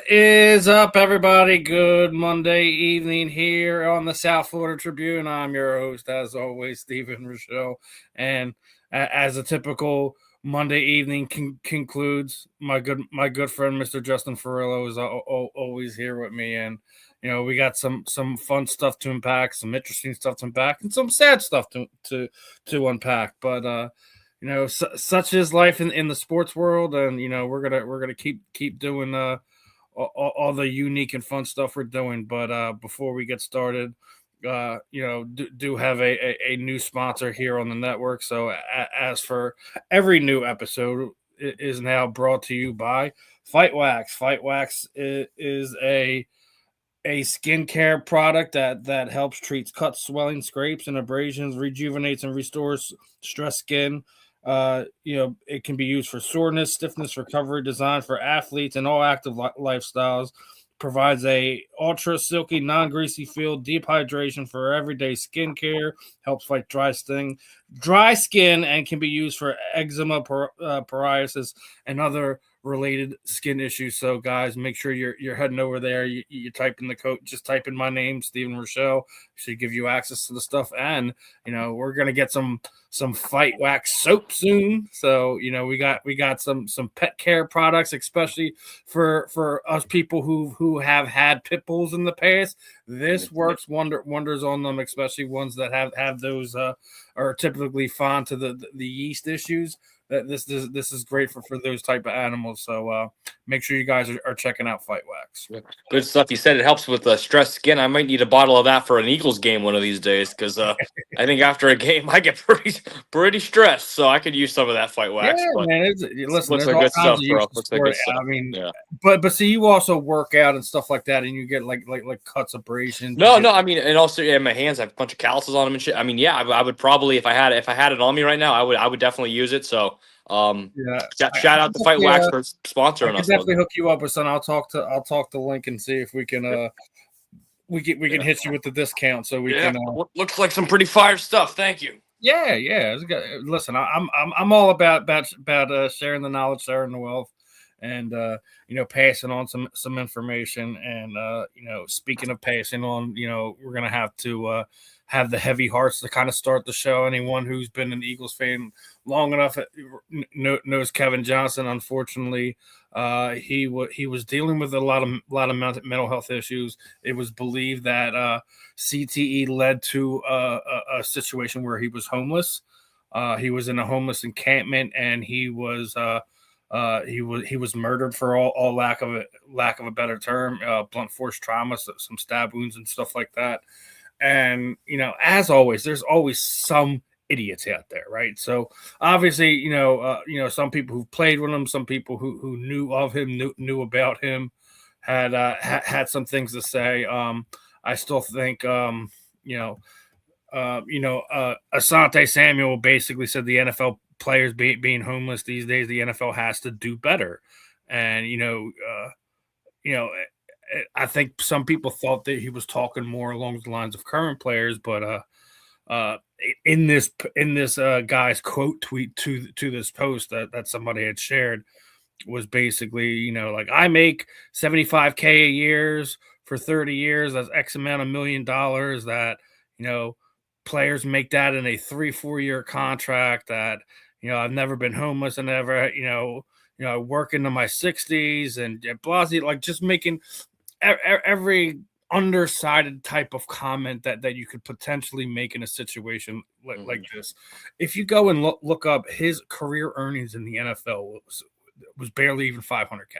is up, everybody? Good Monday evening here on the South Florida Tribune. I'm your host, as always, Stephen Rychel. And as a typical Monday evening concludes, my good friend, Mr. Justin Fiorillio, is always here with me. And we got some fun stuff to unpack, some interesting stuff to unpack, and some sad stuff to unpack. But such is life in the sports world, and we're gonna keep doing all the unique and fun stuff we're doing. But before we get started, do have a new sponsor here on the network. So as for every new episode, it is now brought to you by Fight Wax. Fight Wax is a skincare product that helps treats cuts, swelling, scrapes, and abrasions, rejuvenates and restores stressed skin. It can be used for soreness, stiffness, recovery, designed for athletes and all active lifestyles. Provides a ultra silky, non-greasy feel, deep hydration for everyday skincare. Helps fight dry skin, and can be used for eczema, psoriasis, and other related skin issues. So, guys, make sure you're heading over there. You type in the code, just type in my name, Stephen Rychel. Should give you access to the stuff, and we're gonna get some Fight Wax soap soon. So we got some pet care products, especially for us people who have had pit bulls in the past. This works wonders on them, especially ones that have those are typically fond to the yeast issues. That this is great for those type of animals. So make sure you guys are checking out Fight Wax. Good stuff. You said it helps with stressed skin. I might need a bottle of that for an Eagles game one of these days, because I think after a game I get pretty stressed. So I could use some of that Fight Wax. Yeah, man. Listen, looks like good stuff, bro. Looks like good stuff. I mean, yeah. But see, you also work out and stuff like that, and you get like cuts, abrasions. No. I mean, and also my hands have a bunch of calluses on them and shit. I mean, yeah, I would probably if I had it on me right now, I would definitely use it. So. Shout out to Fight Wax for sponsoring us. Definitely hook you up with some. I'll talk to Link and see if we can we can hit you with the discount, so we can. Looks like some pretty fire stuff. Thank you. Yeah. Listen, I'm all about sharing the knowledge, sharing the wealth, and passing on some information. And speaking of passing on, we're gonna have to have the heavy hearts to kind of start the show. Anyone who's been an Eagles fan long enough knows Kevin Johnson. Unfortunately, he was dealing with a lot of mental health issues. It was believed that CTE led to a situation where he was homeless. He was in a homeless encampment, and he was murdered for all lack of a better term. Blunt force trauma, some stab wounds and stuff like that. And, as always, there's always some idiots out there, right? So obviously, some people who played with him, some people who knew of him, knew about him, had some things to say. I still think, Asante Samuel basically said the NFL players being homeless these days, the NFL has to do better. And, I think some people thought that he was talking more along the lines of current players, but in this guy's quote tweet to this post that somebody had shared was basically, like, I make $75K a year for 30 years. That's X amount of $1 million that, players make that in a 3-4 year contract. That, I've never been homeless and never, I work into my 60s and Blasey, like, just making every undersided type of comment that you could potentially make in a situation like this. If you go and look up his career earnings in the NFL was barely even $500K.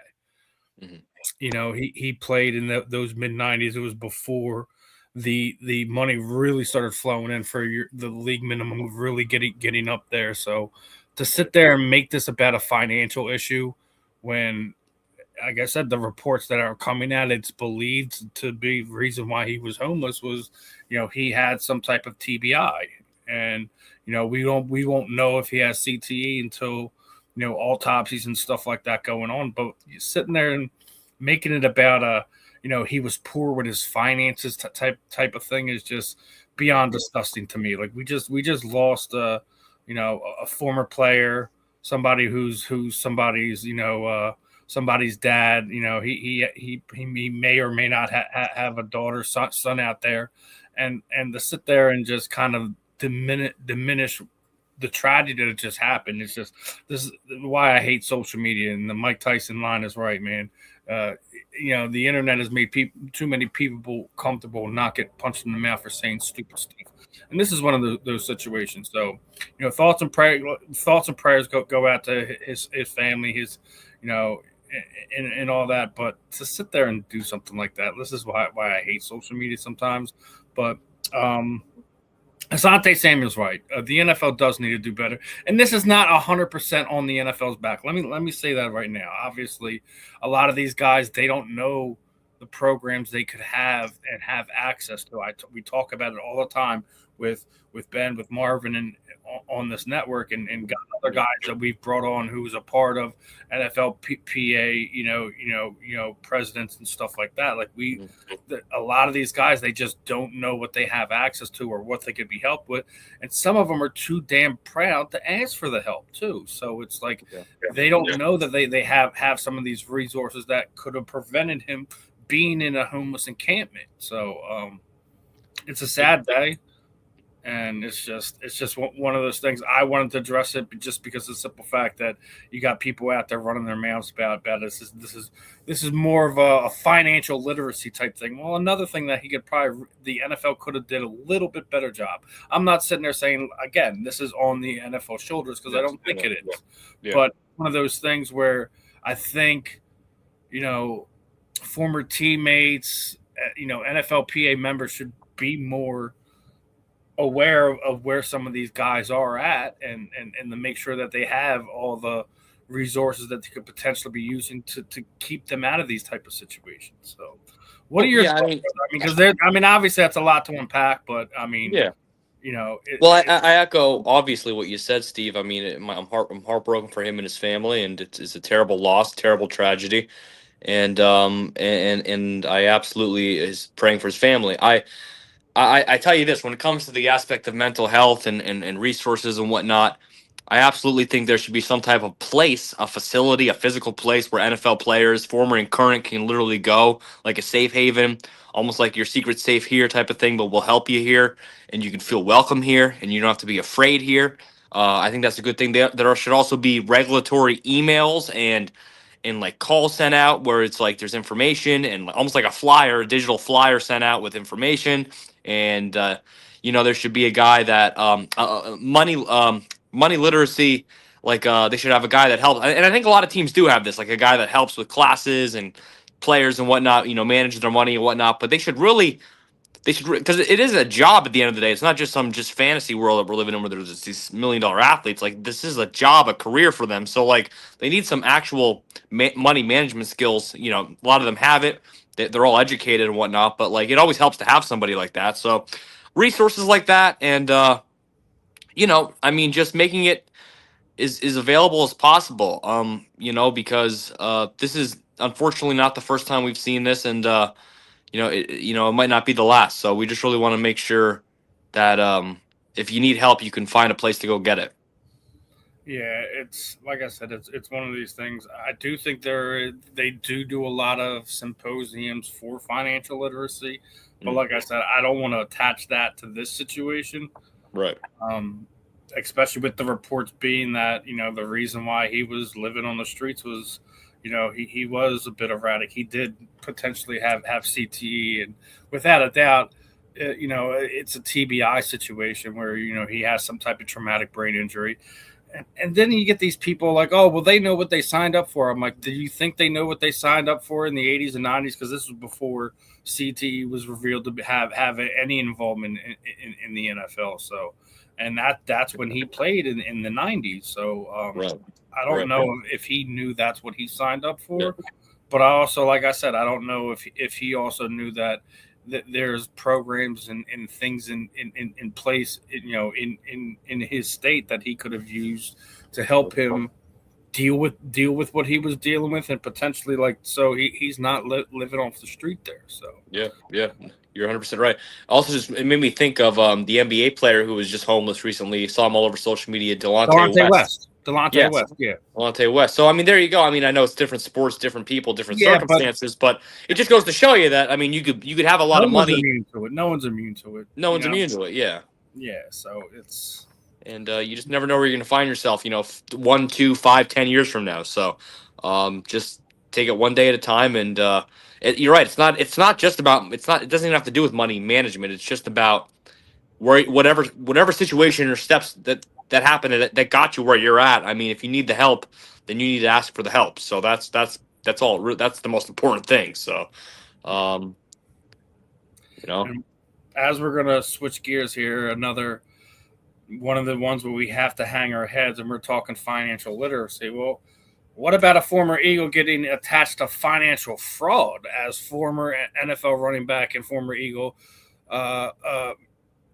He played in those mid 90s. It was before the money really started flowing in for the league minimum of really getting up there. So to sit there and make this about a financial issue when, like I said, the reports that are coming out, it's believed to be the reason why he was homeless was, he had some type of TBI. And, we won't know if he has CTE until, autopsies and stuff like that going on. But sitting there and making it about he was poor with his finances type of thing is just beyond disgusting to me. Like we just lost a former player, somebody who's somebody's somebody's dad. You know, he may or may not have a daughter, son out there, and to sit there and just kind of diminish the tragedy that just happened. It's just, this is why I hate social media. And the Mike Tyson line is right, man. You know, the internet has made too many people comfortable not get punched in the mouth for saying stupid stuff. And this is one of those situations. So, you know, thoughts and prayers go out to his family, his, you know, and all that. But to sit there and do something like that, this is why I hate social media sometimes. But Asante Samuel's right. The NFL does need to do better, and this is not 100% on the NFL's back. Let me say that right now. Obviously, a lot of these guys, they don't know the programs they could have and have access to. We talk about it all the time with Ben, with Marvin, and on this network, and got other guys that we've brought on who's a part of NFLPA, you know, presidents and stuff like that. Like a lot of these guys, they just don't know what they have access to or what they could be helped with, and some of them are too damn proud to ask for the help too. So it's like they don't know that they have some of these resources that could have prevented him being in a homeless encampment. So it's a sad day. And it's just one of those things. I wanted to address it just because of the simple fact that you got people out there running their mouths about this is more of a financial literacy type thing. Well, another thing that the NFL could have did a little bit better job. I'm not sitting there saying, again, this is on the NFL shoulders, because I don't think it is. Yeah. But one of those things where I think, you know, former teammates, you know, NFLPA members should be more aware of where some of these guys are at, and to make sure that they have all the resources that they could potentially be using to keep them out of these type of situations. So what are your thoughts? I mean, because obviously that's a lot to unpack, but I mean, you know, I echo obviously what you said, Steve. I mean, I'm heartbroken for him and his family, and it's a terrible loss, terrible tragedy. And I absolutely is praying for his family. I tell you this, when it comes to the aspect of mental health and resources and whatnot, I absolutely think there should be some type of place, a facility, a physical place where NFL players, former and current, can literally go, like a safe haven, almost like your secret safe here type of thing, but we'll help you here, and you can feel welcome here, and you don't have to be afraid here. I think that's a good thing. There should also be regulatory emails and like calls sent out where it's like there's information, and almost like a digital flyer sent out with information. And you know, there should be a guy that money literacy, like they should have a guy that helps, and I think a lot of teams do have this, like a guy that helps with classes and players and whatnot, you know, manage their money and whatnot. But they should, because it is a job at the end of the day. It's not just some fantasy world that we're living in where there's these $1 million athletes. Like, this is a job, a career for them. So like, they need some actual money management skills. You know, a lot of them have it. They're all educated and whatnot, but like, it always helps to have somebody like that. So resources like that, and you know, I mean, just making it is available as possible. You know, because this is unfortunately not the first time we've seen this, and you know, it might not be the last. So we just really want to make sure that if you need help, you can find a place to go get it. Yeah, it's like I said, it's one of these things. I do think they do a lot of symposiums for financial literacy, but like I said, I don't want to attach that to this situation, right? Especially with the reports being that, you know, the reason why he was living on the streets was, you know, he was a bit erratic. He did potentially have CTE, and without a doubt, you know, it's a TBI situation where, you know, he has some type of traumatic brain injury. And then you get these people like, oh, well, they know what they signed up for. I'm like, do you think they know what they signed up for in the 80s and 90s? Because this was before CTE was revealed to have any involvement in the NFL. So, and that's when he played in the 90s. So right. I don't know if he knew that's what he signed up for. Yeah. But I also, like I said, I don't know if he also knew that there's programs and things in place, you know, in his state that he could have used to help him deal with what he was dealing with, and potentially, like, so he's not living off the street there. So yeah, you're 100% right. Also, just it made me think of the NBA player who was just homeless recently. Saw him all over social media, Delonte West. Delonte Yes, West, yeah. Delonte West. So I mean, there you go. I mean, I know it's different sports, different people, different Yeah, but circumstances, but it just goes to show you that I mean, you could have a lot no of one's money. immune to it. No one's immune to it. No one's immune to it. Yeah. Yeah, so it's And you just never know where you're going to find yourself, 1, 2, 5, 10 years from now. So just take it one day at a time. And you're right. It's not just about, it doesn't even have to do with money management. It's just about whatever situation or steps that happened that got you where you're at. I mean, if you need the help, then you need to ask for the help. So that's all. That's the most important thing. So, um, and as we're gonna switch gears here, another one of the ones where we have to hang our heads, and we're talking financial literacy. Well, what about a former Eagle getting attached to financial fraud? As former NFL running back and former Eagle, uh, uh,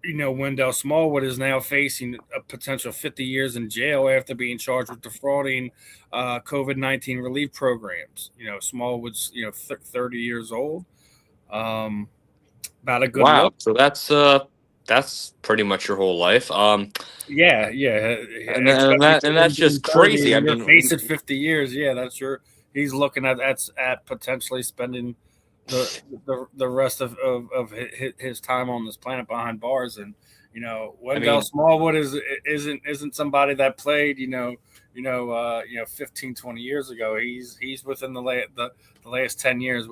Wendell Smallwood is now facing a potential 50 years in jail after being charged with defrauding COVID-19 relief programs. Smallwood's 30 years old. About a good wow. look. So that's pretty much your whole life. Yeah. And Especially that's just 30 crazy. I and you're mean, facing 50 years. Yeah, that's your. He's looking at potentially spending the rest of his time on this planet behind bars. And Wendell Smallwood isn't somebody that played 15, 20 years ago. He's within the last 10 years.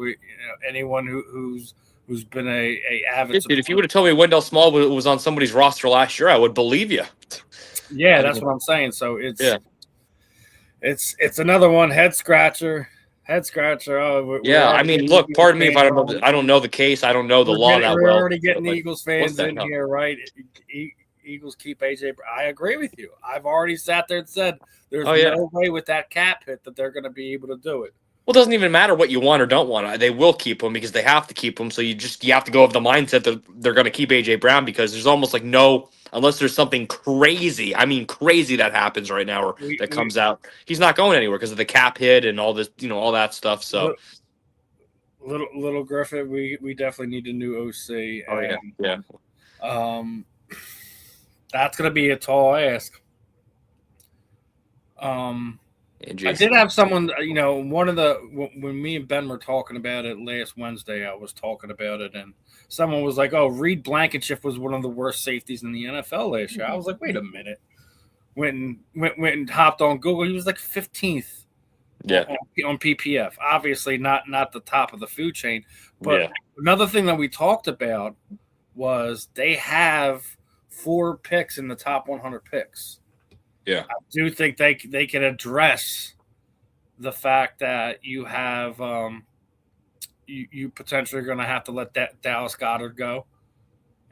Anyone who's been a avid dude, if you would have told me Wendell Smallwood was on somebody's roster last year, I would believe you. Yeah, that's what I'm saying. So it's another one, head scratcher. Oh, I mean, look, pardon me if I don't know the case. I don't know the law that we're well. We're already getting Eagles fans in here, right? Eagles keep AJ. I agree with you. I've already sat there and said there's no way with that cap hit that they're going to be able to do it. Well, it doesn't even matter what you want or don't want. They will keep him because they have to keep him. So you have to go with the mindset that they're going to keep AJ Brown because there's almost like unless there's something crazy. I mean, crazy that happens right now or that comes out. He's not going anywhere because of the cap hit and all this, all that stuff. So, little Griffith, we definitely need a new OC. That's going to be a tall ask. I did have someone, when me and Ben were talking about it last Wednesday, I was talking about it, and someone was like, "Oh, Reed Blankenship was one of the worst safeties in the NFL last year." I was like, "Wait a minute." Went and hopped on Google. He was like 15th, on PPF. Obviously, not the top of the food chain. But another thing that we talked about was they have 4 picks in the top 100 picks. Yeah, I do think they can address the fact that you have you potentially are going to have to let that Dallas Goedert go.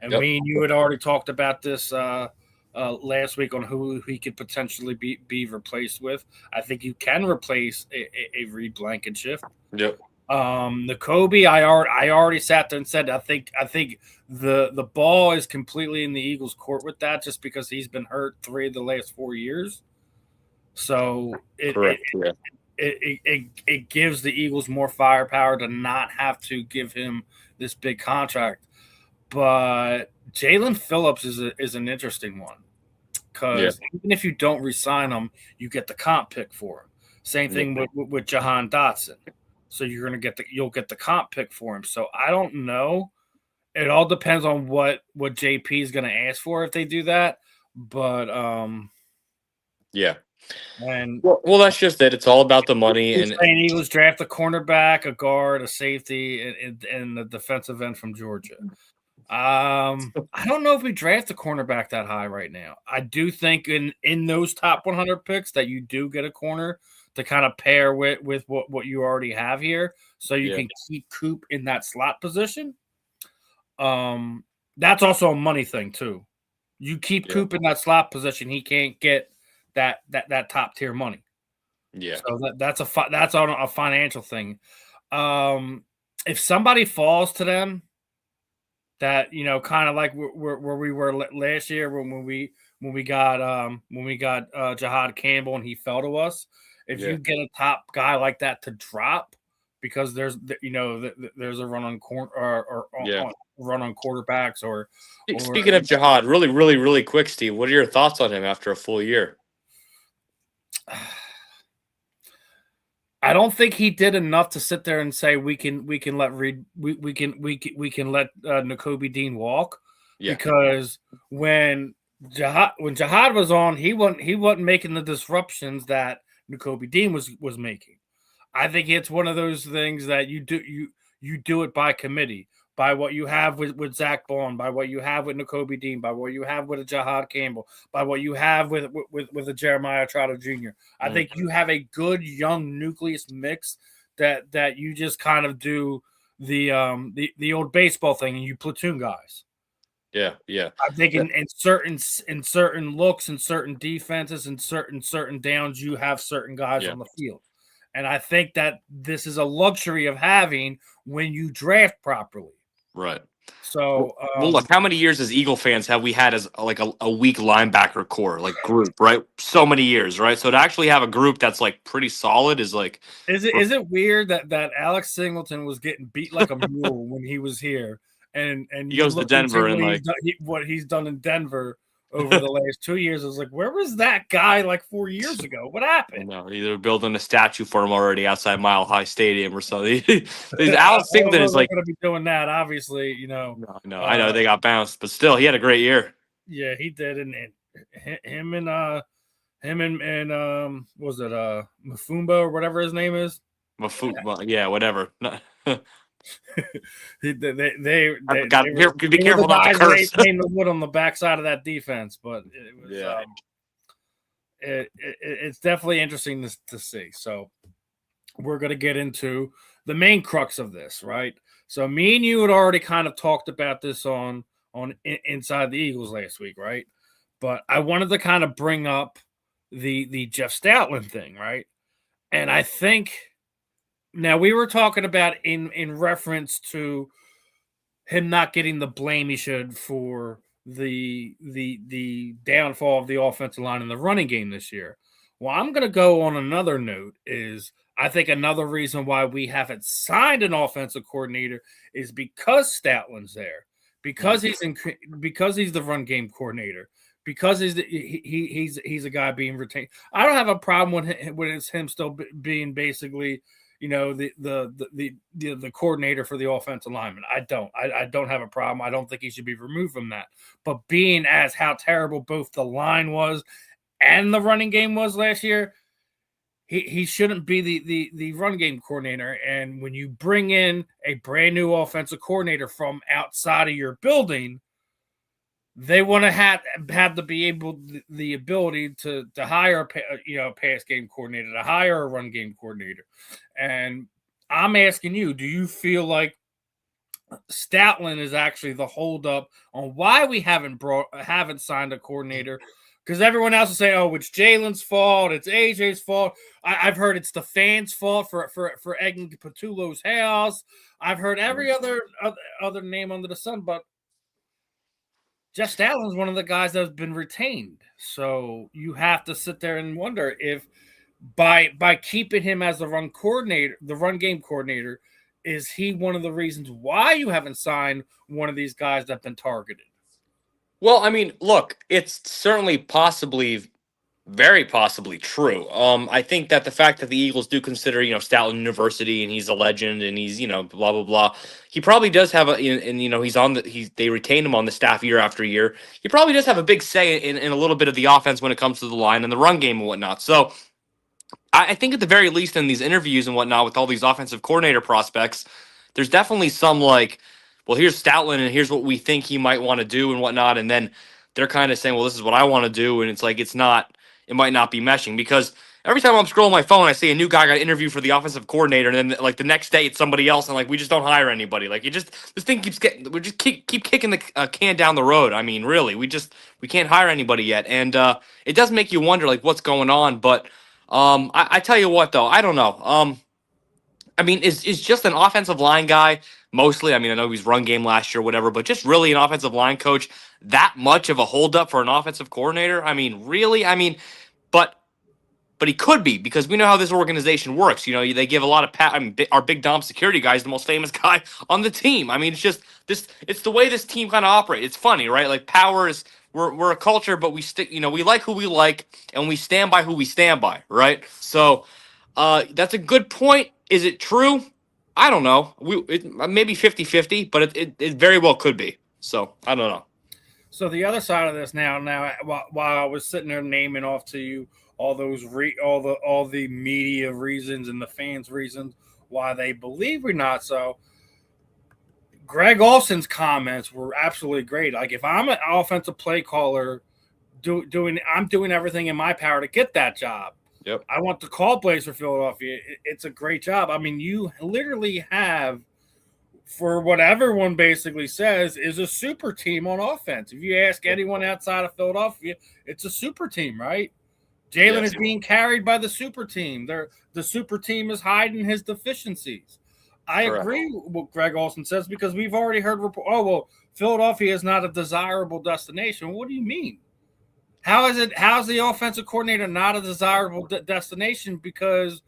And me and you had already talked about this last week on who he could potentially be replaced with. I think you can replace a Reed Blankenship. Yep. The Kobe, I already sat there and said I think the ball is completely in the Eagles' court with that, just because he's been hurt 3 of the last 4 years. So it gives the Eagles more firepower to not have to give him this big contract. But Jalen Phillips is an interesting one because even if you don't re-sign him, you get the comp pick for him. Same thing with Jahan Dotson. So you'll get the comp pick for him. So I don't know. It all depends on what JP is going to ask for if they do that. But and well, that's just it. It's all about the money. And Eagles draft a cornerback, a guard, a safety, and the defensive end from Georgia. I don't know if we draft a cornerback that high right now. I do think in those top 100 picks that you do get a corner to kind of pair with what you already have here, so you can keep Coop in that slot position. That's also a money thing too. You keep Coop in that slot position, he can't get that top tier money. Yeah. So that's on a financial thing. If somebody falls to them, that kind of like where we were last year when we got Jahad Campbell and he fell to us. If you get a top guy like that to drop because there's a run on run on quarterbacks or speaking of Jahad, really quick, Steve, what are your thoughts on him after a full year? I don't think he did enough to sit there and say we can let Reed we can let Nakobe Dean walk, Yeah. because when Jihad was on, he wasn't making the disruptions that Nakobe Dean was making. I think it's one of those things that you do it by committee, by what you have with Zach Bond, by what you have with Nakobe Dean, by what you have with a Jihad Campbell, by what you have with a Jeremiah Trotter Jr. I think you have a good young nucleus mix that you just kind of do the old baseball thing, and you platoon guys. Yeah, yeah. I think in certain looks and certain defenses and certain downs, you have certain guys on the field. And I think that this is a luxury of having when you draft properly. Right. So, well, look, how many years as Eagle fans have we had as like a weak linebacker core, like group, right? So many years, right? So to actually have a group that's like pretty solid is like. Is it weird that Alex Singleton was getting beat like a mule when he was here, and he goes to Denver and like what he's done in Denver over the last 2 years? I was like, where was that guy like 4 years ago? What happened? No, either building a statue for him already outside Mile High Stadium or something. Alex Singleton is like going to be doing that, obly. No, I know they got bounced, but still, he had a great year. Yeah, he did, and him and was it Mafumbo or whatever his name is? Yeah, whatever. Be careful not to curse. They the wood on the backside of that defense, but it was it's definitely interesting to see. So we're going to get into the main crux of this, right? So me and you had already kind of talked about this on Inside the Eagles last week, right? But I wanted to kind of bring up the Jeff Stoutland thing, right? And I think now we were talking about in reference to him not getting the blame he should for the downfall of the offensive line in the running game this year. Well, I'm going to go on another note is I think another reason why we haven't signed an offensive coordinator is because Stoutland's there, because he's the run game coordinator, because he's a guy being retained. I don't have a problem with him still being basically, the coordinator for the offensive lineman. I don't have a problem. I don't think he should be removed from that. But being as how terrible both the line was and the running game was last year, he shouldn't be the run game coordinator. And when you bring in a brand new offensive coordinator from outside of your building, they want to have to be able the ability to hire a pass game coordinator, to hire a run game coordinator. And I'm asking you, do you feel like Stoutland is actually the holdup on why we haven't signed a coordinator? Because everyone else will say, "Oh, it's Jalen's fault, it's AJ's fault." I've heard it's the fans' fault for egging Patullo's house. I've heard every other name under the sun, but Jeff Stoutland is one of the guys that has been retained. So you have to sit there and wonder if by keeping him as the run game coordinator, is he one of the reasons why you haven't signed one of these guys that have been targeted? Well, I mean, look, it's certainly very possibly true. I think that the fact that the Eagles do consider, Stoutland University and he's a legend and he's, blah blah blah. He probably does have they retain him on the staff year after year. He probably does have a big say in a little bit of the offense when it comes to the line and the run game and whatnot. So I think at the very least in these interviews and whatnot with all these offensive coordinator prospects, there's definitely some like, well, here's Stoutland and here's what we think he might want to do and whatnot. And then they're kind of saying, well, this is what I want to do. And it's like, it might not be meshing, because every time I'm scrolling my phone, I see a new guy got interviewed for the offensive coordinator. And then like the next day it's somebody else. And like, we just don't hire anybody. Like this thing we just keep kicking the can down the road. I mean, really, we can't hire anybody yet. And it does make you wonder like what's going on. But I tell you what though, I don't know. I mean, is just an offensive line guy mostly? I mean, I know he's run game last year, whatever, but just really an offensive line coach that much of a holdup for an offensive coordinator? I mean, really? I mean, but he could be, because we know how this organization works. They give a lot of our big Dom security guy is the most famous guy on the team. I mean, it's just this. It's the way this team kind of operates. It's funny, right? Like power is we're a culture, but we stick. We like who we like, and we stand by who we stand by, right? So, that's a good point. Is it true? I don't know. Maybe 50-50, but it very well could be. So I don't know. So the other side of this now, while I was sitting there naming off to you all those all the media reasons and the fans' reasons why they believe we're not so. Greg Olson's comments were absolutely great. Like, if I'm an offensive play caller, I'm doing everything in my power to get that job. Yep. I want to call plays for Philadelphia. It's a great job. I mean, you literally have, for what everyone basically says, is a super team on offense. If you ask anyone outside of Philadelphia, it's a super team, right? Jalen is being carried by the super team. The super team is hiding his deficiencies. I agree with what Greg Olson says, because we've already heard Philadelphia is not a desirable destination. What do you mean? How's the offensive coordinator not a desirable destination? Because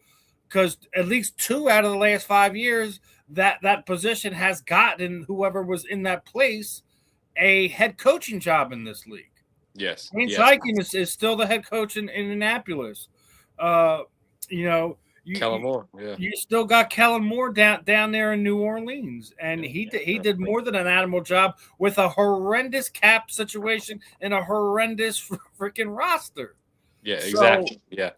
at least 2 out of the last 5 years that position has gotten whoever was in that place a head coaching job in this league. Yes. Sykes is still the head coach in Indianapolis. Kellen Moore. Yeah. You still got Kellen Moore down there in New Orleans, and he did more than an admirable job with a horrendous cap situation and a horrendous freaking roster. Yeah, exactly. So, yeah.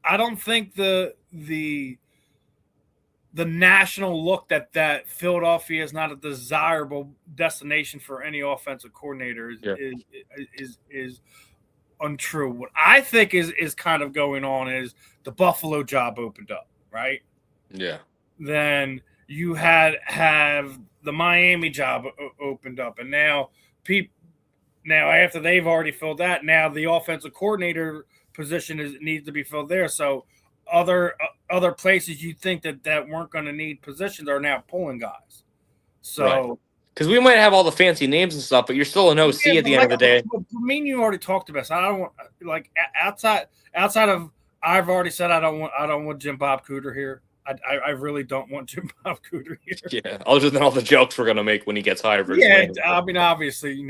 I don't think the national look that Philadelphia is not a desirable destination for any offensive coordinator is untrue. What I think is kind of going on is the Buffalo job opened up, right? Yeah. Then you have the Miami job opened up, and now after they've already filled that, now the offensive coordinator position needs to be filled there. So other places you think that weren't going to need positions are now pulling guys. So because we might have all the fancy names and stuff, but you're still an OC at the end of the day. For me, you already talked about. So I don't want, like, outside of, I've already said I don't want Jim Bob Cooter here. I really don't want Jim Bob Cooter here. Yeah, other than all the jokes we're gonna make when he gets hired. I mean, obviously,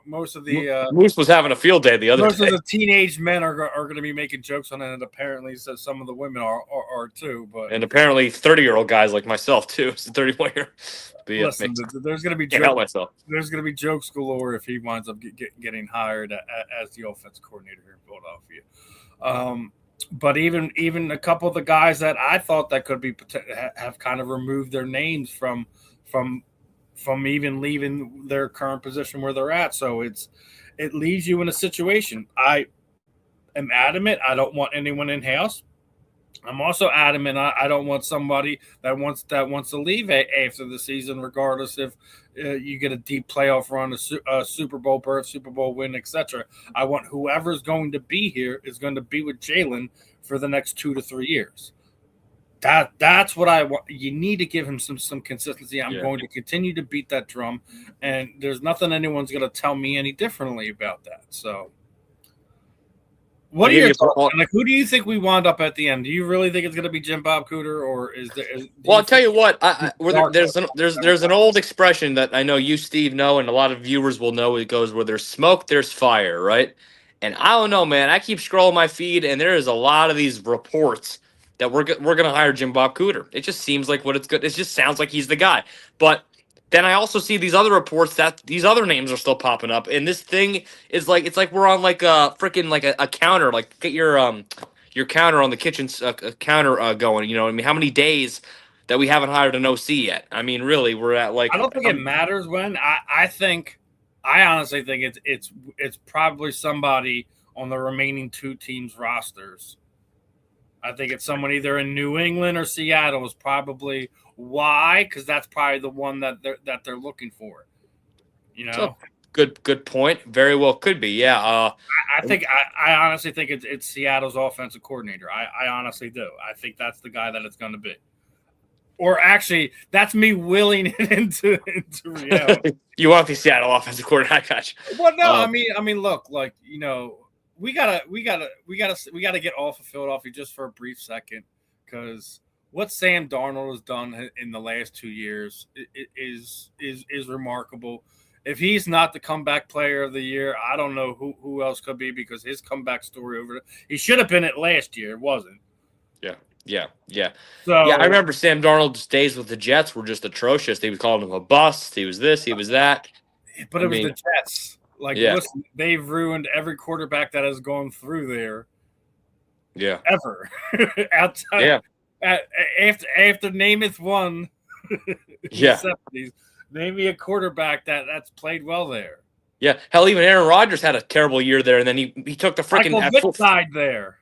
most of the Moose was having a field day the other day. Most of the teenage men are going to be making jokes on it, and apparently, so some of the women are too. And apparently, 30-year-old guys like myself too. It's a 31-year. Listen, there's going to be jokes. There's going to be jokes galore if he winds up getting hired as the offensive coordinator here in Philadelphia. But even a couple of the guys that I thought that could be have kind of removed their names from even leaving their current position where they're at. So it leaves you in a situation. I am adamant I don't want anyone in house. I'm also adamant I don't want somebody that wants to leave after the season, regardless if you get a deep playoff run, a Super Bowl berth, Super Bowl win, etc. I want whoever's going to be here is going to be with Jalen for the next 2 to 3 years. That's what I want. You need to give him some consistency. I'm going to continue to beat that drum, and there's nothing anyone's going to tell me any differently about that. So. What are your thoughts? Like, who do you think we wound up at the end? Do you really think it's going to be Jim Bob Cooter, or is there? Well, I'll tell you what. There's an old expression that I know you, Steve, know, and a lot of viewers will know. It goes, where there's smoke, there's fire, right? And I don't know, man. I keep scrolling my feed, and there is a lot of these reports that we're going to hire Jim Bob Cooter. It just seems like what it's good. It just sounds like he's the guy, but. Then I also see these other reports that these other names are still popping up, and this thing is like it's like we're on like a freaking like a counter. Like, get your counter on the kitchen counter going. You know what I mean? How many days that we haven't hired an OC yet? I mean, really, we're at like. I don't think it matters when. I honestly think it's probably somebody on the remaining 2 teams' rosters. I think it's someone either in New England or Seattle is probably why, because that's probably the one that they're looking for. You know, so, good point. Very well could be. Yeah. I honestly think it's Seattle's offensive coordinator. I honestly do. I think that's the guy that it's going to be. Or actually, that's me willing it into reality. You want the Seattle offensive coordinator? I got you. Well, no, I mean, look, like, we gotta get off of Philadelphia just for a brief second, because what Sam Darnold has done in the last 2 years is remarkable. if he's not the comeback player of the year, I don't know who else could be, because his comeback story he should have been it last year. It wasn't. Yeah. So I remember Sam Darnold's days with the Jets were just atrocious. They was calling him a bust. He was this. He was that. But it was the Jets. Like, yeah. listen, they've ruined every quarterback that has gone through there. Yeah. Ever. Outside. Yeah. After Namath won. Yeah. In the 70s, name me a quarterback that's played well there. Yeah. Hell, even Aaron Rodgers had a terrible year there, and then he took the freaking. Michael Vick died there.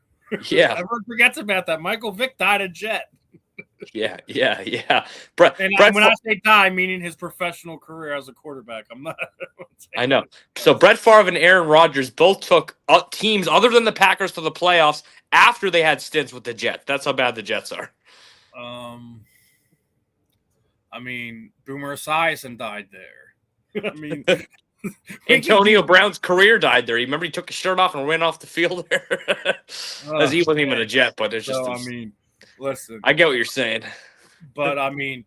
Yeah. Everyone forgets about that. Michael Vick died a Jet. Yeah. And when I say die, meaning his professional career as a quarterback. I'm not. I know. So Brett Favre and Aaron Rodgers both took teams other than the Packers to the playoffs after they had stints with the Jets. That's how bad the Jets are. I mean, Boomer Esiason died there. I mean, Antonio Brown's career died there. You remember he took his shirt off and ran off the field there? As he wasn't even a Jet, but it's just. I mean, listen. I get what you're saying. But I mean,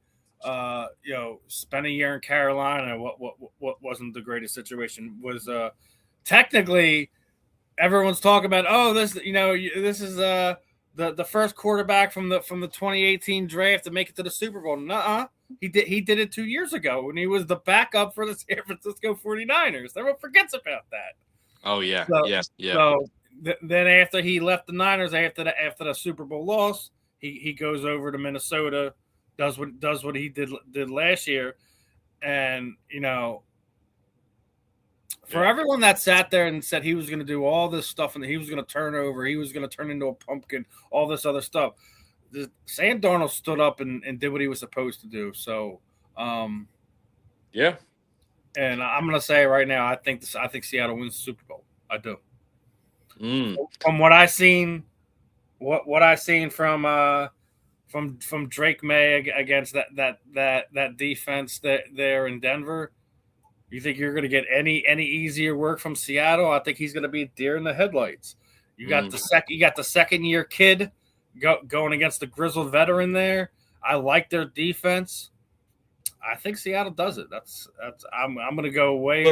spent a year in Carolina. What wasn't the greatest situation was technically everyone's talking about. Oh, this is the first quarterback from the 2018 draft to make it to the Super Bowl. Nuh-uh. He did it 2 years ago when he was the backup for the San Francisco 49ers. Everyone forgets about that. Oh yeah, yeah. So then after he left the Niners after the Super Bowl loss, he goes over to Minnesota, does what he did last year, and for everyone that sat there and said he was going to do all this stuff and he was going to turn over, he was going to turn into a pumpkin, all this other stuff. Sam Darnold stood up and did what he was supposed to do. So, yeah. And I'm going to say right now, I think Seattle wins the Super Bowl. I do. From what I seen, what I seen from Drake May against that defense there in Denver, you think you're going to get any easier work from Seattle? I think he's going to be a deer in the headlights. You got the second year kid going against the grizzled veteran there. I like their defense. I think Seattle does it. I'm going to go away.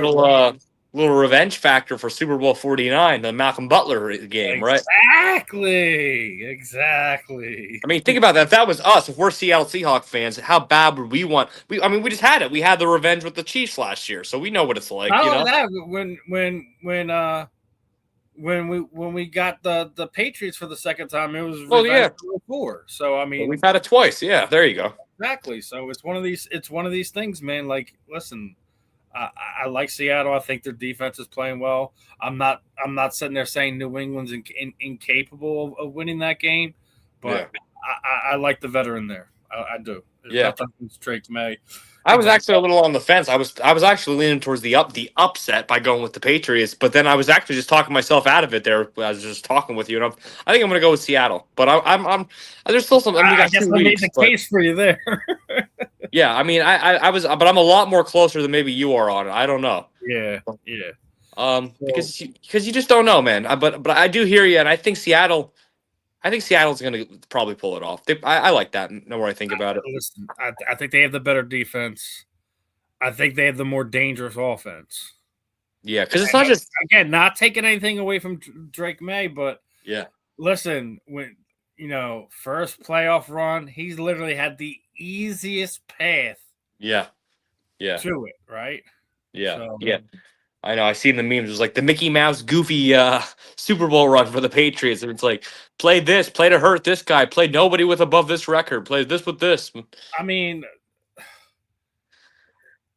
Little revenge factor for Super Bowl 49, the Malcolm Butler game, right? Exactly. I mean, think about that. If that was us, if we're Seattle Seahawks fans, how bad would we want? We just had it. We had the revenge with the Chiefs last year, so we know what it's like. That when we got the Patriots for the second time, it was before. So I mean, we've had it twice. Yeah, there you go. Exactly. So it's one of these things, man. Like, listen, I like Seattle. I think their defense is playing well. I'm not sitting there saying New England's incapable of winning that game, but I like the veteran there. I do. It's Drake May. I was actually a little on the fence. I was actually leaning towards the upset by going with the Patriots, but then I was actually just talking myself out of it there. I was just talking with you, and I think I'm going to go with Seattle. But I'm there's still some. I guess I made the case for you there. Yeah, I mean, I was, but I'm a lot more closer than maybe you are on it. I don't know. Yeah. Because you just don't know, man. But I do hear you, and I think Seattle's going to probably pull it off. I like that. The more I think about it, listen, I think they have the better defense. I think they have the more dangerous offense. Yeah, because it's not just not taking anything away from Drake May, but yeah, listen, when first playoff run, he's literally had the easiest path. Yeah. To it, right? Yeah, so, yeah. I know. I seen the memes. It was like the Mickey Mouse goofy Super Bowl run for the Patriots. And it's like, play this, play to hurt this guy, play nobody with above this record, play this with this. I mean,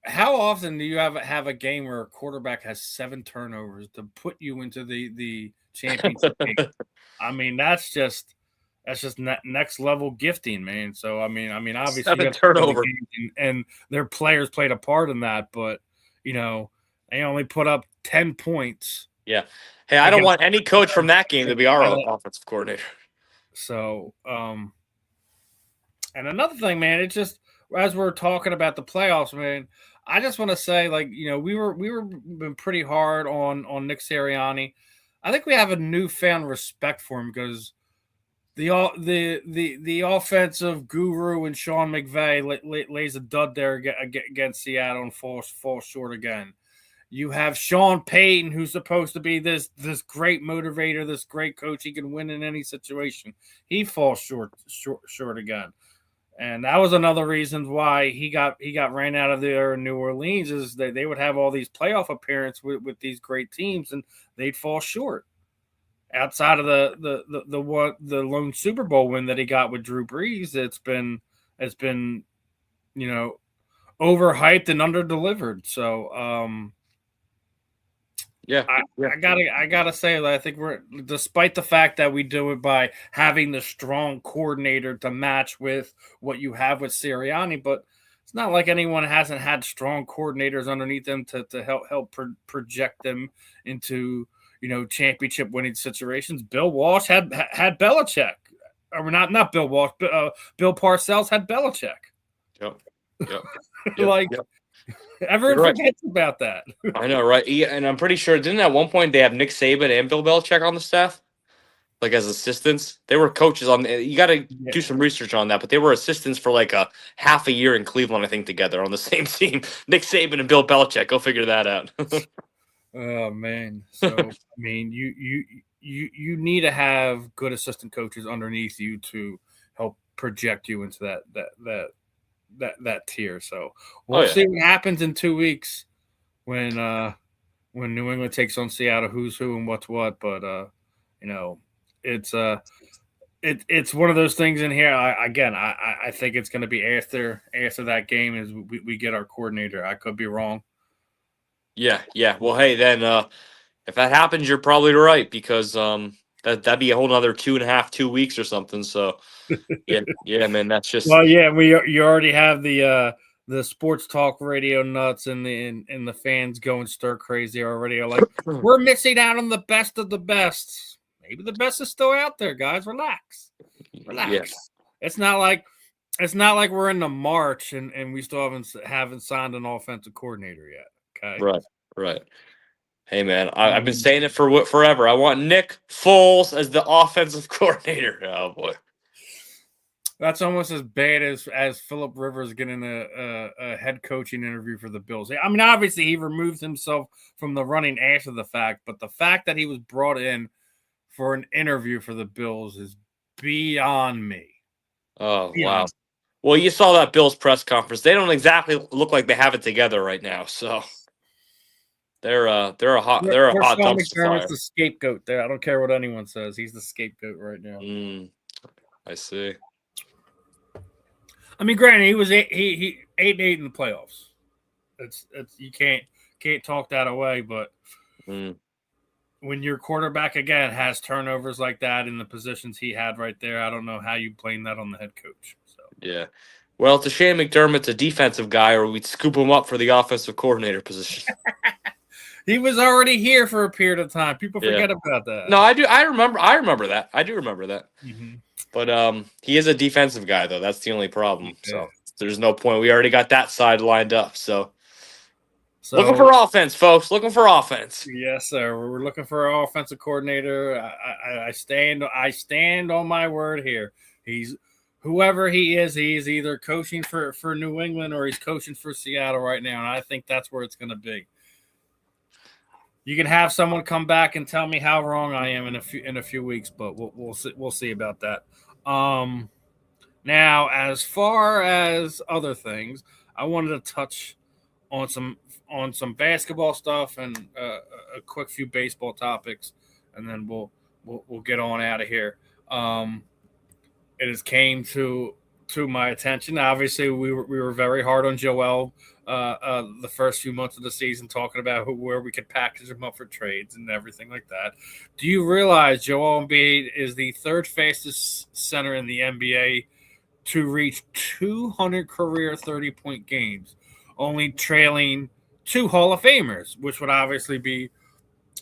how often do you have a game where a quarterback has 7 turnovers to put you into the championship game? I mean, that's just next level gifting, man. So I mean, obviously, 7 turnovers and their players played a part in that, but they only put up 10 points. Yeah. Hey, I don't want any coach from that game to be our offensive coordinator. So, and another thing, man, it's just as we're talking about the playoffs, man, I just want to say, like, we were been pretty hard on Nick Sirianni. I think we have a newfound respect for him because the offensive guru and Sean McVay lays a dud there against Seattle and falls short again. You have Sean Payton, who's supposed to be this great motivator, this great coach. He can win in any situation. He falls short again. And that was another reason why he got ran out of there in New Orleans, is that they would have all these playoff appearances with these great teams, and they'd fall short. Outside of the lone Super Bowl win that he got with Drew Brees, it's been overhyped and underdelivered. So I gotta say that I think we're, despite the fact that we do it by having the strong coordinator to match with what you have with Sirianni, but it's not like anyone hasn't had strong coordinators underneath them to help project them into championship winning situations. Bill Walsh had Belichick, or not Bill Walsh, but Bill Parcells had Belichick. Yep. Everyone forgets about that. I know, right? Yeah, and I'm pretty sure, didn't at one point they have Nick Saban and Bill Belichick on the staff, like as assistants? They were coaches on. You got to do some research on that, but they were assistants for like a half a year in Cleveland, I think, together on the same team. Nick Saban and Bill Belichick. Go figure that out. Oh man! So I mean, you need to have good assistant coaches underneath you to help project you into that tier. So we'll see what happens in 2 weeks when New England takes on Seattle, who's who and what's what. But it's one of those things in here. I think it's going to be after that game is we get our coordinator. I could be wrong. Yeah. Well, hey, then if that happens, you're probably right, because that'd be a whole nother 2 weeks or something. So yeah, man, that's just. Well, yeah, you already have the sports talk radio nuts and the fans going stir crazy already. Are like, we're missing out on the best of the best. Maybe the best is still out there, guys. Relax. Yeah. It's not like we're in the March and we still haven't signed an offensive coordinator yet. Okay. Right. Hey, man, I've been saying it for forever. I want Nick Foles as the offensive coordinator. Oh boy. That's almost as bad as Philip Rivers getting a head coaching interview for the Bills. I mean, obviously he removed himself from the running after the fact, but the fact that he was brought in for an interview for the Bills is beyond me. Oh, wow. Well, you saw that Bills press conference. They don't exactly look like they have it together right now. So they're a hot dumpster fire. The scapegoat there. I don't care what anyone says. He's the scapegoat right now. I see. I mean, granted, he was 8-8 in the playoffs. It's you can't talk that away. But when your quarterback again has turnovers like that in the positions he had right there, I don't know how you blame that on the head coach. So yeah, well, it's a shame McDermott's a defensive guy, or we'd scoop him up for the offensive coordinator position. He was already here for a period of time. People forget about that. No, I do. I remember that. I do remember that. Mm-hmm. But he is a defensive guy, though. That's the only problem. Yeah. So there's no point. We already got that side lined up. So looking for offense, folks. Looking for offense. Yes, sir. We're looking for an offensive coordinator. I stand on my word here. He's whoever he is. He's either coaching for New England or he's coaching for Seattle right now, and I think that's where it's going to be. You can have someone come back and tell me how wrong I am in a few weeks, but we'll see about that. Now, as far as other things, I wanted to touch on some basketball stuff and a quick few baseball topics, and then we'll get on out of here. It has came to my attention. Obviously, we were very hard on Joel the first few months of the season, talking about where we could package him up for trades and everything like that. Do you realize Joel Embiid is the third fastest center in the NBA to reach 200 career 30-point games, only trailing two Hall of Famers, which would obviously be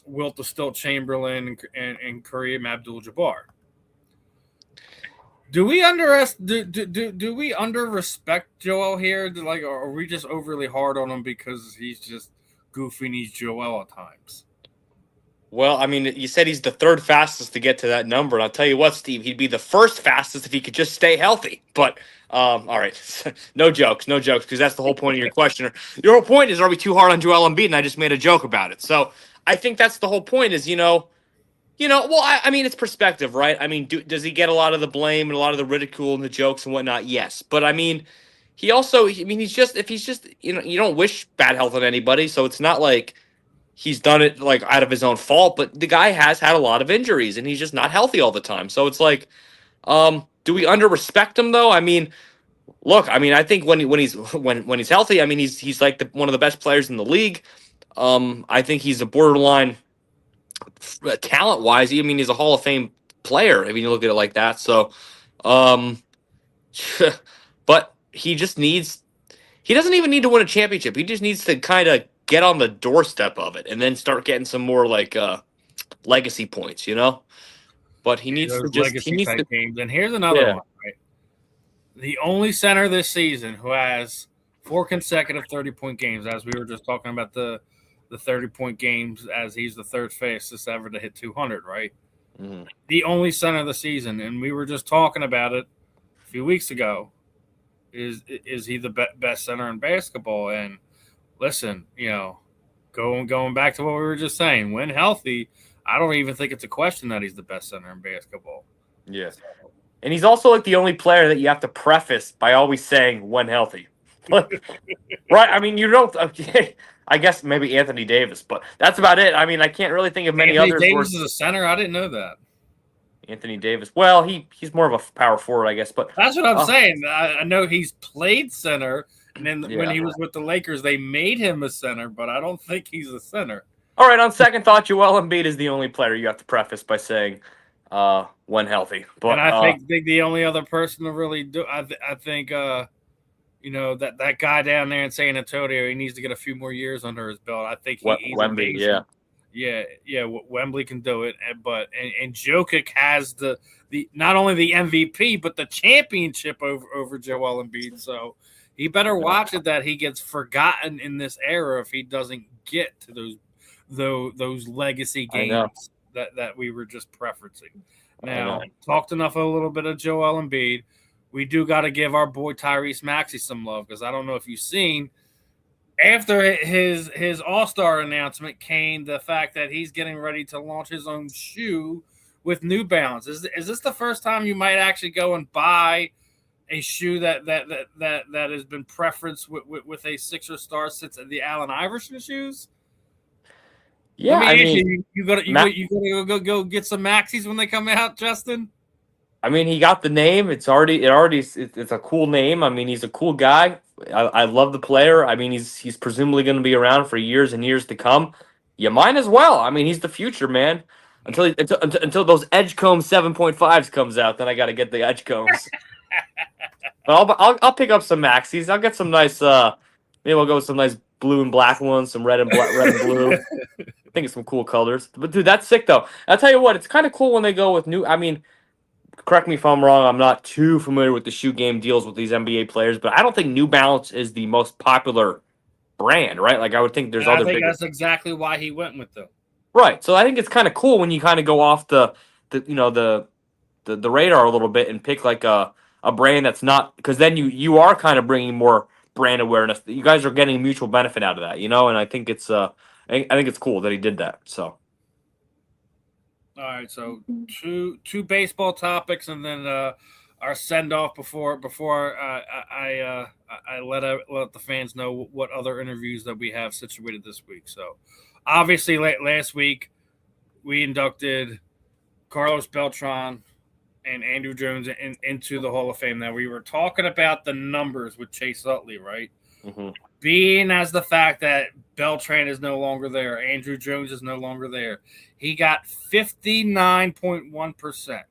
Wilt the Stilt Chamberlain and Kareem Abdul-Jabbar? Do we do we under respect Joel here? Like, or are we just overly hard on him because he's just goofy and he's Joel at times? Well, I mean, you said he's the third fastest to get to that number, and I'll tell you what, Steve, he'd be the first fastest if he could just stay healthy. But all right, no jokes, because that's the whole point of your question. Your whole point is, are we too hard on Joel Embiid? And I just made a joke about it. So I think that's the whole point. Is well, I mean, it's perspective, right? I mean, does he get a lot of the blame and a lot of the ridicule and the jokes and whatnot? Yes, but I mean, he also, I mean, he's just, you don't wish bad health on anybody, so it's not like he's done it like out of his own fault. But the guy has had a lot of injuries, and he's just not healthy all the time. So it's like, do we under respect him though? I mean, look, I mean, I think when he's healthy, I mean, he's like one of the best players in the league. I think he's a borderline talent wise. I mean, he's a Hall of Fame player. I mean, you look at it like that. So, um, but he just needs. He doesn't even need to win a championship. He just needs to kind of get on the doorstep of it and then start getting some more like legacy points, But he needs to Those just he legacy needs type to games. And here's another yeah. one, right? The only center this season who has 4 consecutive 30-point games, as we were just talking about the 30-point games, as he's the third fastest ever to hit 200, right? Mm-hmm. The only center of the season, and we were just talking about it a few weeks ago. Is he the best center in basketball? And listen, going back to what we were just saying, when healthy, I don't even think it's a question that he's the best center in basketball. Yeah. And he's also like the only player that you have to preface by always saying when healthy. Right? I mean, you don't. Okay, I guess maybe Anthony Davis, but that's about it. I mean, I can't really think of many Anthony others. Davis is a center. I didn't know that. Anthony Davis. Well, he's more of a power forward, I guess. But that's what I'm saying. I know he's played center, and then when Yeah. he was with the Lakers, they made him a center, but I don't think he's a center. All right, on second thought, Joel Embiid is the only player you have to preface by saying when healthy. But and I think the only other person to really do, I think, that guy down there in San Antonio, he needs to get a few more years under his belt. I think he's Wemby, amazing. Yeah. Wembley can do it, but Jokic has the not only the MVP but the championship over Joel Embiid. So he better watch it that he gets forgotten in this era if he doesn't get to those legacy games that we were just preferencing. Now, talked enough a little bit of Joel Embiid. We do got to give our boy Tyrese Maxey some love, because I don't know if you've seen, after his All-Star announcement came the fact that he's getting ready to launch his own shoe with New Balance. Is this the first time you might actually go and buy a shoe that has been preferenced with a Sixer star since the Allen Iverson shoes? Yeah, I mean, you gotta go get some Maxis when they come out, Justin. I mean, he got the name. It's a cool name. I mean, he's a cool guy. I love the player. I mean, he's presumably going to be around for years and years to come. You might as well. I mean, he's the future, man. Until those Edgecombe 7.5s comes out, then I got to get the Edgecombs. But I'll pick up some Maxis. I'll get some nice. Maybe we'll go with some nice blue and black ones, some red and blue. I think it's some cool colors. But dude, that's sick though. I'll tell you what, it's kind of cool when they go with new. I mean, correct me if I'm wrong. I'm not too familiar with the shoe game deals with these NBA players, but I don't think New Balance is the most popular brand, right? Like I would think there's other. I think that's exactly why he went with them. Right. So I think it's kind of cool when you kind of go off the radar a little bit and pick like a brand that's not, because then you are kind of bringing more brand awareness. You guys are getting mutual benefit out of that, and I think it's I think it's cool that he did that. So. All right, so two baseball topics, and then our send off before I let the fans know what other interviews that we have situated this week. So, obviously, last week we inducted Carlos Beltran and Andrew Jones into the Hall of Fame. Now, we were talking about the numbers with Chase Utley, right? Mm-hmm. Being as the fact that Beltran is no longer there, Andrew Jones is no longer there, he got 59.1%.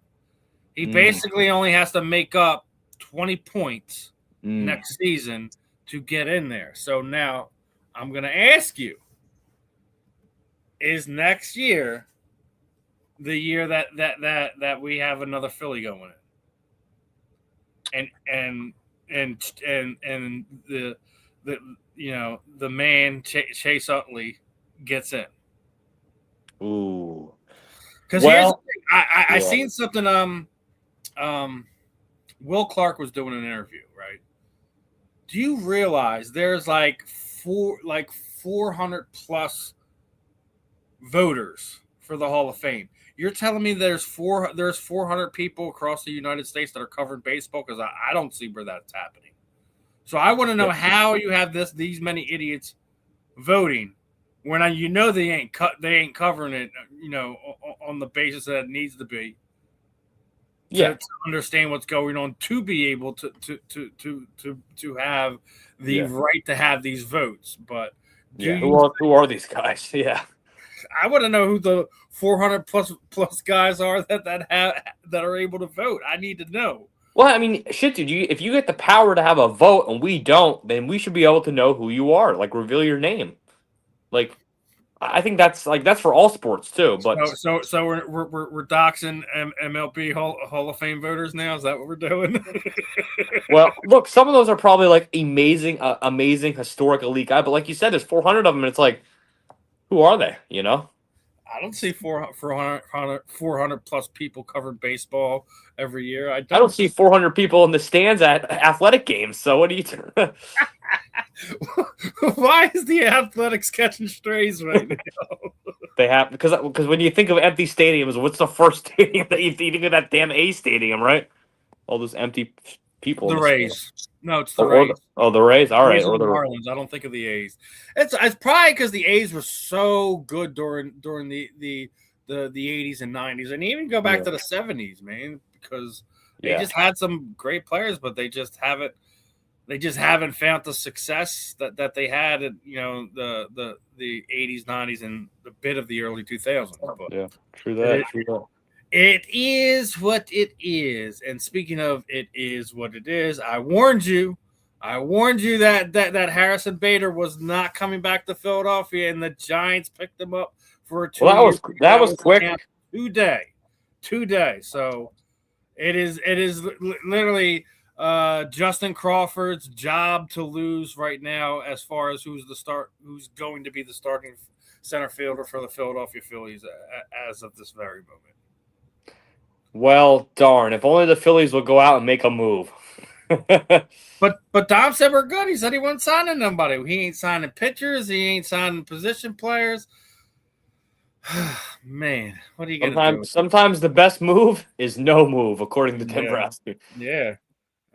He basically only has to make up 20 points next season to get in there. So now I'm going to ask you, is next year the year that we have another Philly going in? And the man Chase Utley gets in. Ooh. Because here's the Well, thing. I yeah. seen something. Will Clark was doing an interview, right? Do you realize there's like 400 plus voters for the Hall of Fame? You're telling me there's 400 people across the United States that are covering baseball? Because I don't see where that's happening. So I want to know how you have these many idiots voting when they ain't covering it, on the basis that it needs to be. To understand what's going on, to be able to have the right to have these votes. But who are these guys? Yeah, I want to know who the 400 plus guys are that are able to vote. I need to know. Well, I mean, shit, dude. If you get the power to have a vote and we don't, then we should be able to know who you are. Like, reveal your name. Like, I think that's for all sports too. But So we're doxing MLB Hall of Fame voters now. Is that what we're doing? well, look, some of those are probably like amazing historic elite guy. But like you said, there's 400 of them, and it's like, who are they? You know. I don't see 400 plus people covered baseball every year. I don't see 400 people in the stands at athletic games. So what do you? Why is the Athletics catching strays right now? They have because when you think of empty stadiums, what's the first stadium that you think of? That damn A stadium, right? All those empty people. The Rays. No, it's the Rays. Rays. The Rays. All right, or the Marlins. I don't think of the A's. It's probably because the A's were so good during the 80s and 90s, and even go back to the 70s, man, because they just had some great players, but they just haven't found the success that they had in the 80s, 90s, and a bit of the early 2000s. But true that. It is what it is. And speaking of it is what it is, I warned you that Harrison Bader was not coming back to Philadelphia, and the Giants picked him up for a 2 year. That was quick. Today. So it is literally Justin Crawford's job to lose right now, as far as who's going to be the starting center fielder for the Philadelphia Phillies as of this very moment. Well, darn! If only the Phillies would go out and make a move. But Dom said we're good. He said he wasn't signing nobody. He ain't signing pitchers. He ain't signing position players. Man, what are you gonna do? Sometimes the best move is no move, according to Tim Brasky. Yeah.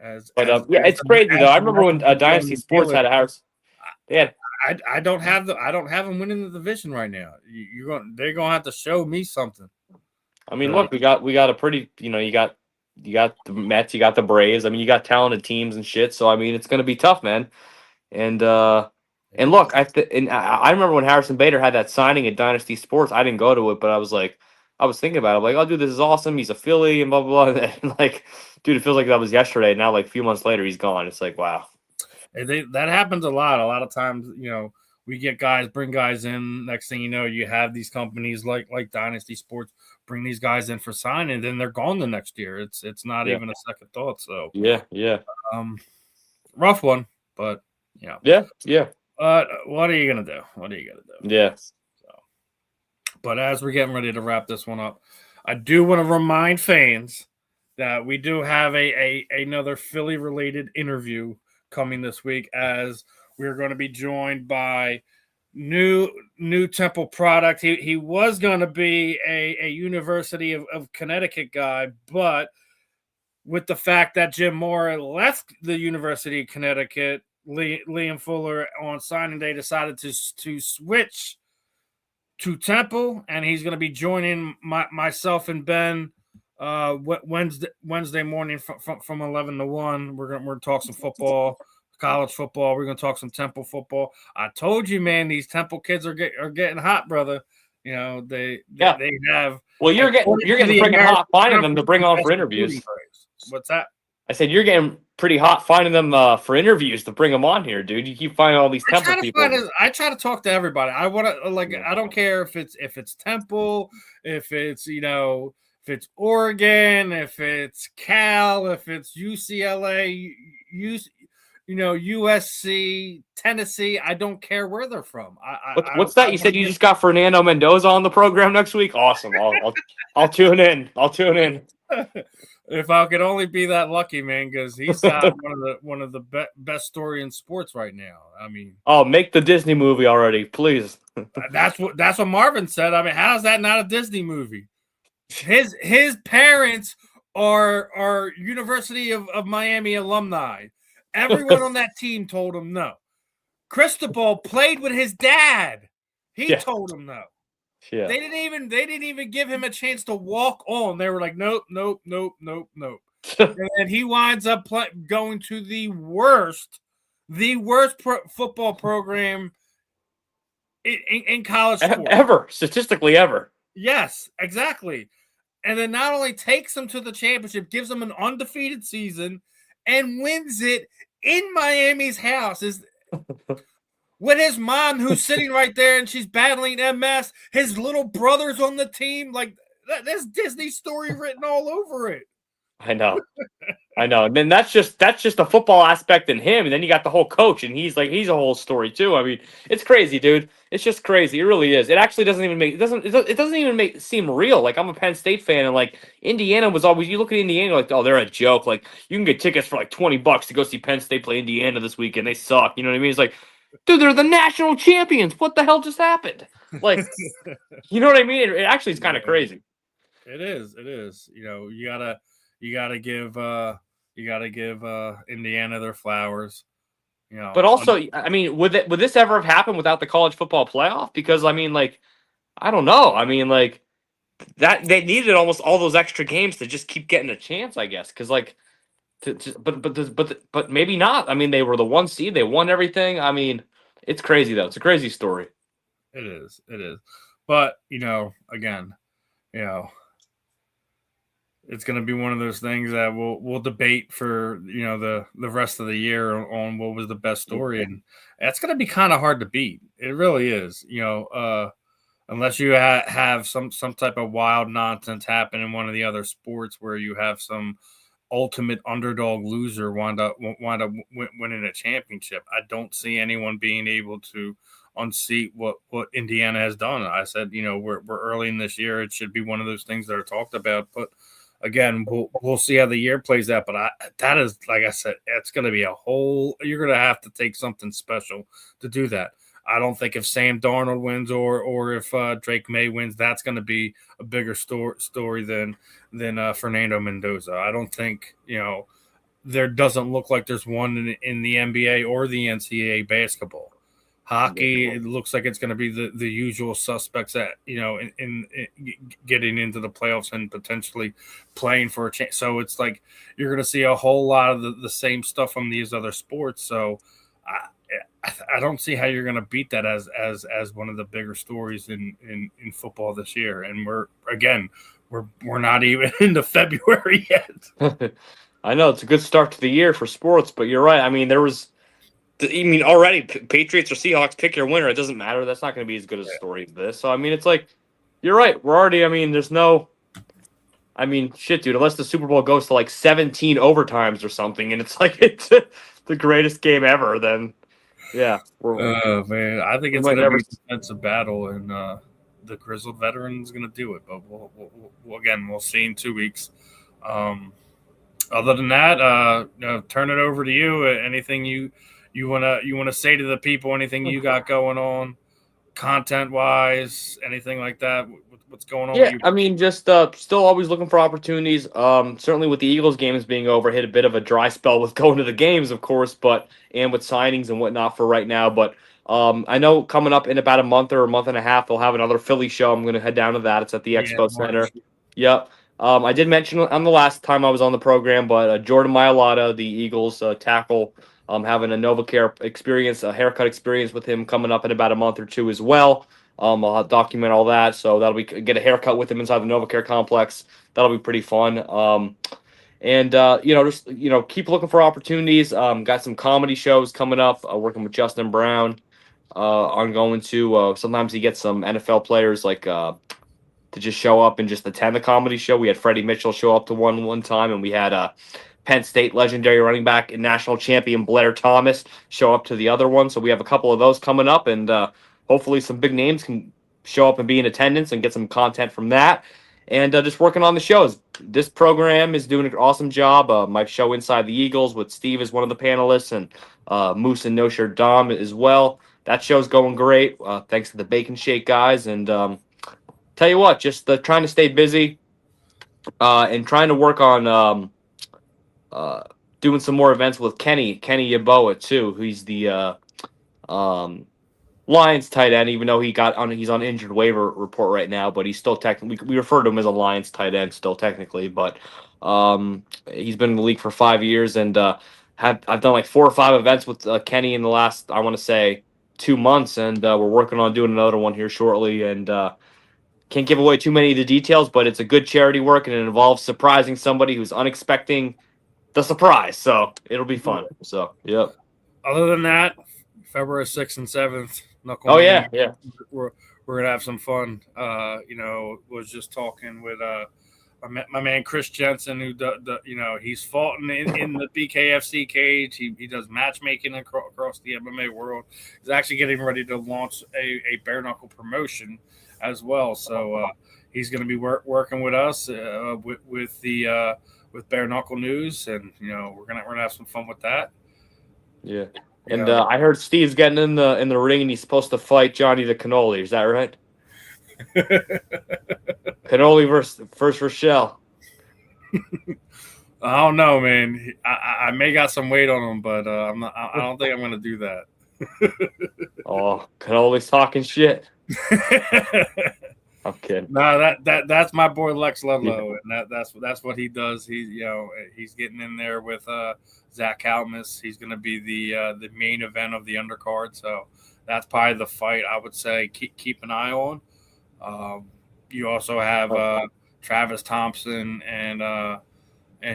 It's crazy though. I remember when Dynasty Sports had a house. I don't have them winning the division right now. They're gonna have to show me something. I mean, look, we got a pretty, you got the Mets, you got the Braves. I mean, you got talented teams and shit. So I mean, it's gonna be tough, man. And look, I remember when Harrison Bader had that signing at Dynasty Sports. I didn't go to it, but I was thinking about it. I'm like, oh, dude, this is awesome. He's a Philly and blah blah blah. And like, dude, it feels like that was yesterday. Now, like a few months later, he's gone. It's like, wow. That happens a lot. A lot of times, we bring guys in. Next thing you know, you have these companies like Dynasty Sports bring these guys in for signing, and then they're gone the next year. It's not even a second thought. So rough one, but yeah. What are you gonna do? Yeah. But as we're getting ready to wrap this one up, I do want to remind fans that we do have another Philly related interview coming this week, as we're going to be joined by new Temple product. He was going to be a University of Connecticut guy, but with the fact that Jim Mora left the University of Connecticut, Liam Fuller on signing day decided to switch to Temple, and he's going to be joining myself and Ben Wednesday morning from 11 to 1. We're going to talk some football, college football. We're going to talk some Temple football. I told you, man, these Temple kids are getting hot, brother. They have. Well, you're getting freaking hot finding them to bring on for interviews. What's that? I said you're getting pretty hot finding them for interviews to bring them on here, dude. You keep finding all these Temple people. I try to talk to everybody. I want to I don't care if it's Temple, if it's if it's Oregon, if it's Cal, if it's UCLA, USC, Tennessee. I don't care where they're from. What's that? I You want said to you get. just got Fernando Mendoza on the program next week. Awesome. I'll tune in. I'll tune in. If I could only be that lucky, man, because he's got one of the best story in sports right now. I mean, Oh, make the Disney movie already, please. that's what Marvin said. I mean, how is that not a Disney movie? His parents are University of Miami alumni. Everyone on that team told him no. Cristobal played with his dad. He Yeah. told him no. Yeah. They didn't even give him a chance to walk on. They were like, nope, nope, nope, nope, nope. And he winds up going to the worst football program in college sports. Ever, statistically ever. Yes, exactly. And then not only takes them to the championship, gives them an undefeated season, and wins it in Miami's house. Is with his mom, who's sitting right there, and she's battling MS. His little brother's on the team. Like, there's Disney story written all over it. I know. And then that's just the football aspect in him, and then you got the whole coach, and he's a whole story too. I mean, it's crazy, dude. It's just crazy. It really is. It actually doesn't even make it doesn't even make it seem real. Like, I'm a Penn State fan, and like Indiana was always, you look at Indiana like, oh, they're a joke. Like, you can get tickets for like $20 to go see Penn State play Indiana this weekend. They suck. You know what I mean? It's like, dude, they're the national champions. What the hell just happened? Like, you know what I mean? It actually is kind of crazy. It is. It is. You gotta give Indiana their flowers. But also, I mean, would this ever have happened without the college football playoff? Because I mean, like, I don't know. I mean, like, that they needed almost all those extra games to just keep getting a chance, I guess. Because like, but maybe not. I mean, they were the 1 seed. They won everything. I mean, it's crazy though. It's a crazy story. It is. It is. But again, it's going to be one of those things that we'll debate for the rest of the year on what was the best story, and that's going to be kind of hard to beat. It really is. Unless you have some type of wild nonsense happen in one of the other sports where you have some ultimate underdog loser wind up winning a championship. I don't see anyone being able to unseat what Indiana has done. I said, we're early in this year. It should be one of those things that are talked about, but again, we'll see how the year plays out. But that is, like I said, it's going to be you're going to have to take something special to do that. I don't think if Sam Darnold wins or if Drake May wins, that's going to be a bigger story than Fernando Mendoza. I don't think, there doesn't look like there's one in the NBA or the NCAA basketball. Hockey, it looks like it's going to be the usual suspects that, in getting into the playoffs and potentially playing for a chance. So it's like you're going to see a whole lot of the same stuff from these other sports. So I don't see how you're going to beat that as one of the bigger stories in football this year. And we're not even into February yet. I know it's a good start to the year for sports, but you're right. I mean, already Patriots or Seahawks, pick your winner. It doesn't matter. That's not going to be as good a story as this. So, I mean, it's like, you're right. We're already, I mean, shit, dude, unless the Super Bowl goes to like 17 overtimes or something, and it's like, it's the greatest game ever, then, yeah. Oh, man. I think it's going to be a defensive battle, and the grizzled veteran is going to do it. But we'll see in 2 weeks. Other than that, turn it over to you. Anything you wanna say to the people? Anything you got going on, content wise? Anything like that? What's going on? Yeah, with you? I mean, just still always looking for opportunities. Certainly with the Eagles games being over, hit a bit of a dry spell with going to the games, of course, and with signings and whatnot for right now. But I know coming up in about a month or a month and a half, they'll have another Philly show. I'm going to head down to that. It's at the Expo Center. Yep. I did mention on the last time I was on the program, but Jordan Mailata, the Eagles tackle, having a NovaCare experience, a haircut experience with him coming up in about a month or two as well. I'll document all that, so that'll be get a haircut with him inside the NovaCare complex. That'll be pretty fun. Just keep looking for opportunities. Got some comedy shows coming up. Working with Justin Brown. I'm going to sometimes he gets some NFL players like to just show up and just attend the comedy show. We had Freddie Mitchell show up to one time, and we had Penn State legendary running back and national champion Blair Thomas show up to the other one. So we have a couple of those coming up, and hopefully some big names can show up and be in attendance and get some content from that. And just working on the shows. This program is doing an awesome job. My show Inside the Eagles with Steve is one of the panelists, and Moose and No Shirt Dom as well. That show's going great. Thanks to the Bacon Shake guys. And tell you what, just trying to stay busy and trying to work on doing some more events with Kenny Yaboa too. He's the Lions tight end, even though he's on injured waiver report right now, but he's still technically, we refer to him as a Lions tight end still technically, but he's been in the league for 5 years, and I've done like 4 or 5 events with Kenny in the last, I want to say, 2 months, and we're working on doing another one here shortly, and can't give away too many of the details, but it's a good charity work, and it involves surprising somebody who's unexpecting the surprise, so it'll be fun. So yep. Other than that, February 6th and 7th. Oh yeah. We're gonna have some fun. Was just talking with my man Chris Jensen, who he's fought in the BKFC cage. He does matchmaking across the MMA world. He's actually getting ready to launch a bare knuckle promotion as well. So he's going to be working with us with bare knuckle news, and we're gonna have some fun with that. Yeah. And I heard Steve's getting in the ring, and he's supposed to fight Johnny the Cannoli. Is that right? Cannoli versus Rychel. I don't know, man. I may got some weight on him, but I'm not. I don't think I'm going to do that. Oh, Cannoli's talking shit. I'm kidding. No, that's my boy Lex Ludlow, and that's what he does. He's getting in there with Zach Kalmus. He's going to be the main event of the undercard, so that's probably the fight I would say keep an eye on. You also have Travis Thompson and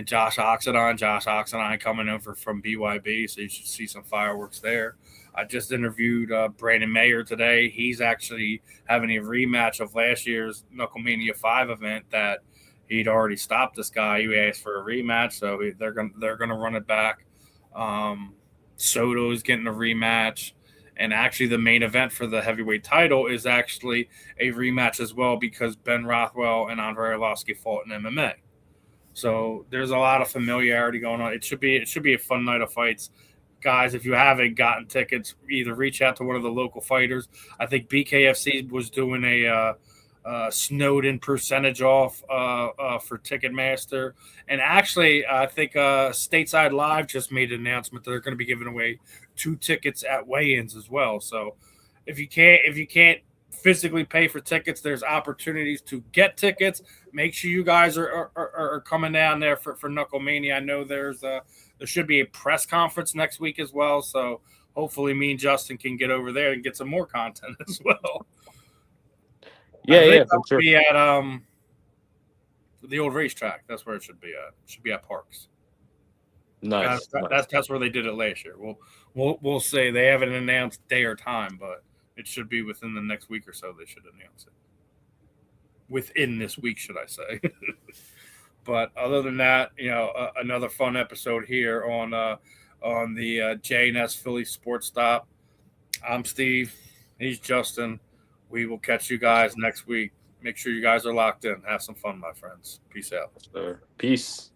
Josh Oxidine. Josh Oxidine coming in from BYB, so you should see some fireworks there. I just interviewed Brandon Mayer today. He's actually having a rematch of last year's Knucklemania 5 event that he'd already stopped this guy. He asked for a rematch, so they're gonna run it back. Soto's getting a rematch, and actually the main event for the heavyweight title is actually a rematch as well, because Ben Rothwell and Andrei Arlovsky fought in MMA. So there's a lot of familiarity going on. It should be a fun night of fights. Guys, if you haven't gotten tickets, either reach out to one of the local fighters. I think BKFC was doing a Snowden percentage off for Ticketmaster. And actually, I think Stateside Live just made an announcement that they're going to be giving away 2 tickets at weigh-ins as well. So if you can't physically pay for tickets, there's opportunities to get tickets. Make sure you guys are coming down there for Knucklemania. I know there should be a press conference next week as well, so hopefully me and Justin can get over there and get some more content as well. Yeah, for sure. Be at the old racetrack. That's where it should be at. It should be at Parks. Nice. That's where they did it last year. We'll say they haven't announced day or time, but it should be within the next week or so. They should announce it. Within this week, should I say? But other than that, another fun episode here on the J&S Philly Sports Stop. I'm Steve. He's Justin. We will catch you guys next week. Make sure you guys are locked in. Have some fun, my friends. Peace out. Peace.